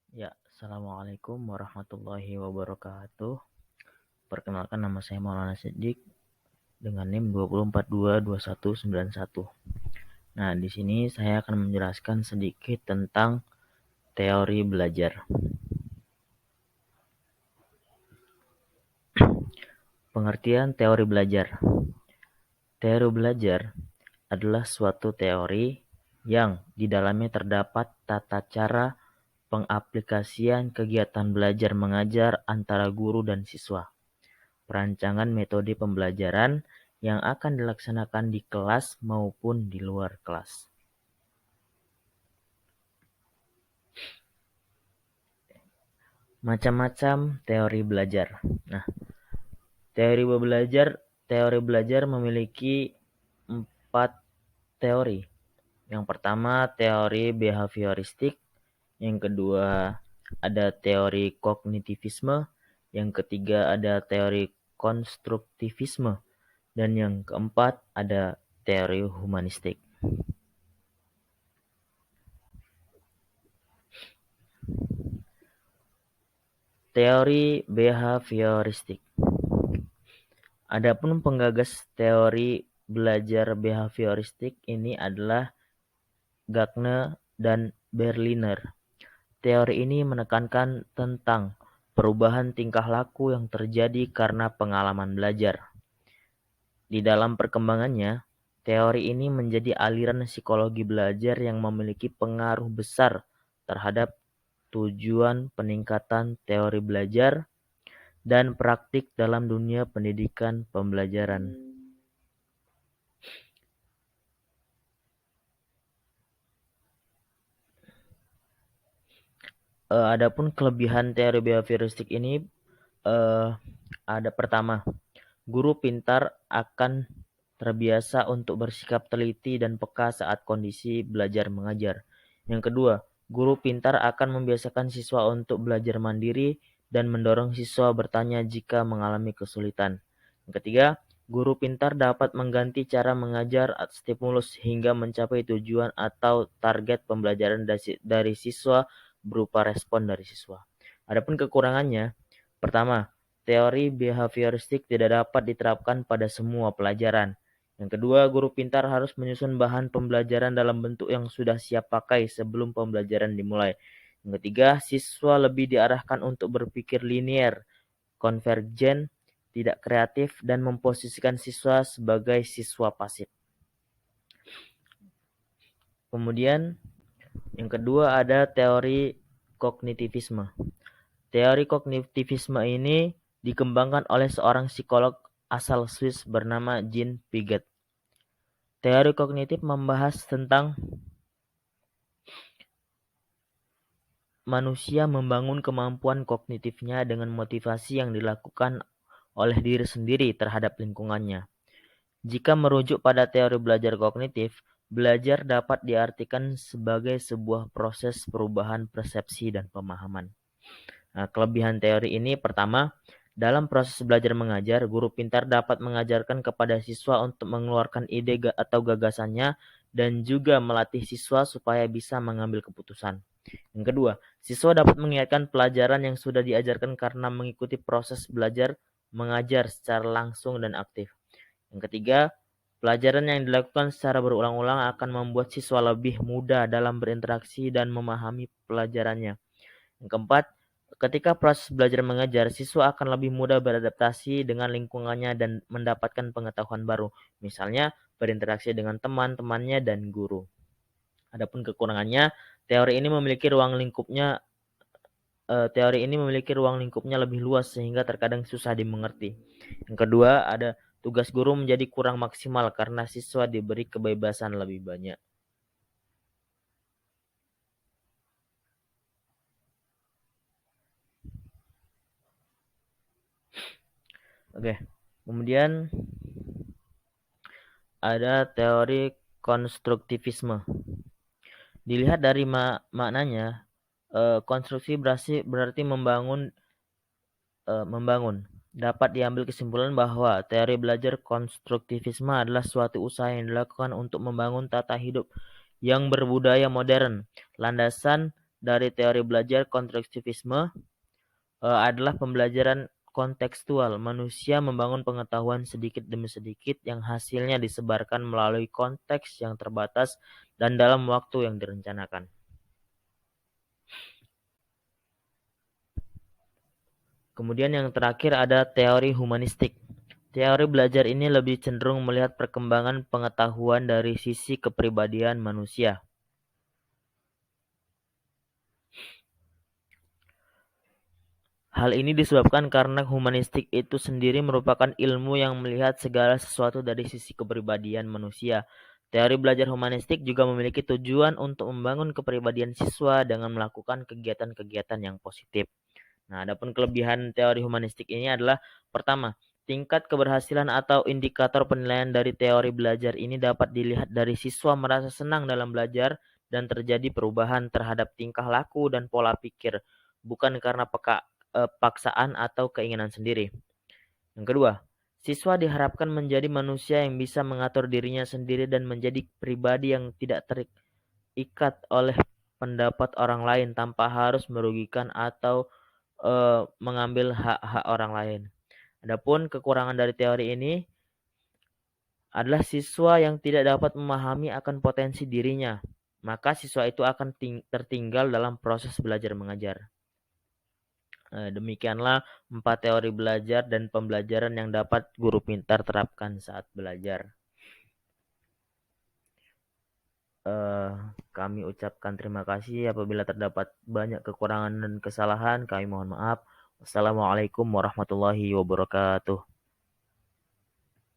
Ya, Assalamualaikum warahmatullahi wabarakatuh. Perkenalkan, nama saya Maulana Siddiq dengan NIM 2422191. Nah, di sini saya akan menjelaskan sedikit tentang teori belajar. Pengertian teori belajar. Teori belajar adalah suatu teori yang di dalamnya terdapat tata cara pengaplikasian kegiatan belajar mengajar antara guru dan siswa. Perancangan metode pembelajaran yang akan dilaksanakan di kelas maupun di luar kelas. Macam-macam teori belajar. Nah, teori belajar memiliki 4 teori. Yang pertama, teori behavioristik. Yang kedua, ada teori kognitivisme. Yang ketiga, ada teori konstruktivisme. Dan yang keempat, ada teori humanistik. Teori behavioristik. Adapun penggagas teori belajar behavioristik ini adalah Gagner dan Berliner. Teori ini menekankan tentang perubahan tingkah laku yang terjadi karena pengalaman belajar. Di dalam perkembangannya, teori ini menjadi aliran psikologi belajar yang memiliki pengaruh besar terhadap tujuan peningkatan teori belajar dan praktik dalam dunia pendidikan pembelajaran. Adapun kelebihan teori behavioristik ini ada pertama, guru pintar akan terbiasa untuk bersikap teliti dan peka saat kondisi belajar mengajar. Yang kedua, guru pintar akan membiasakan siswa untuk belajar mandiri dan mendorong siswa bertanya jika mengalami kesulitan. Yang ketiga, guru pintar dapat mengganti cara mengajar stimulus hingga mencapai tujuan atau target pembelajaran dari siswa berupa respon dari siswa. Adapun kekurangannya, pertama, teori behavioristik tidak dapat diterapkan pada semua pelajaran. Yang kedua, guru pintar harus menyusun bahan pembelajaran dalam bentuk yang sudah siap pakai sebelum pembelajaran dimulai. Yang ketiga, siswa lebih diarahkan untuk berpikir linier, konvergen, tidak kreatif, dan memposisikan siswa sebagai siswa pasif. Kemudian, yang kedua ada teori kognitivisme. Teori kognitivisme ini dikembangkan oleh seorang psikolog asal Swiss bernama Jean Piaget. Teori kognitif membahas tentang manusia membangun kemampuan kognitifnya dengan motivasi yang dilakukan oleh diri sendiri terhadap lingkungannya. Jika merujuk pada teori belajar kognitif, belajar dapat diartikan sebagai sebuah proses perubahan persepsi dan pemahaman. Nah, kelebihan teori ini pertama, dalam proses belajar mengajar, guru pintar dapat mengajarkan kepada siswa untuk mengeluarkan ide atau gagasannya dan juga melatih siswa supaya bisa mengambil keputusan. Yang kedua, siswa dapat mengingatkan pelajaran yang sudah diajarkan karena mengikuti proses belajar mengajar secara langsung dan aktif. Yang ketiga, pelajaran yang dilakukan secara berulang-ulang akan membuat siswa lebih mudah dalam berinteraksi dan memahami pelajarannya. Yang keempat, ketika proses belajar mengajar, siswa akan lebih mudah beradaptasi dengan lingkungannya dan mendapatkan pengetahuan baru, misalnya berinteraksi dengan teman-temannya dan guru. Adapun kekurangannya, teori ini memiliki ruang lingkupnya lebih luas sehingga terkadang susah dimengerti. Yang kedua, ada tugas guru menjadi kurang maksimal karena siswa diberi kebebasan lebih banyak. Oke, kemudian ada teori konstruktivisme. Dilihat dari maknanya, konstruksi berarti membangun. Dapat diambil kesimpulan bahwa teori belajar konstruktivisme adalah suatu usaha yang dilakukan untuk membangun tata hidup yang berbudaya modern. Landasan dari teori belajar konstruktivisme adalah pembelajaran kontekstual. Manusia membangun pengetahuan sedikit demi sedikit yang hasilnya disebarkan melalui konteks yang terbatas dan dalam waktu yang direncanakan. Kemudian yang terakhir ada teori humanistik. Teori belajar ini lebih cenderung melihat perkembangan pengetahuan dari sisi kepribadian manusia. Hal ini disebabkan karena humanistik itu sendiri merupakan ilmu yang melihat segala sesuatu dari sisi kepribadian manusia. Teori belajar humanistik juga memiliki tujuan untuk membangun kepribadian siswa dengan melakukan kegiatan-kegiatan yang positif. Nah, adapun kelebihan teori humanistik ini adalah pertama, tingkat keberhasilan atau indikator penilaian dari teori belajar ini dapat dilihat dari siswa merasa senang dalam belajar dan terjadi perubahan terhadap tingkah laku dan pola pikir, bukan karena paksaan atau keinginan sendiri. Yang kedua, siswa diharapkan menjadi manusia yang bisa mengatur dirinya sendiri dan menjadi pribadi yang tidak terikat oleh pendapat orang lain tanpa harus merugikan atau mengambil hak-hak orang lain. Adapun kekurangan dari teori ini adalah siswa yang tidak dapat memahami akan potensi dirinya, maka siswa itu akan tertinggal dalam proses belajar mengajar. Demikianlah 4 teori belajar dan pembelajaran yang dapat guru pintar terapkan saat belajar. Kami ucapkan terima kasih apabila terdapat banyak kekurangan dan kesalahan. Kami mohon maaf. Wassalamualaikum warahmatullahi wabarakatuh.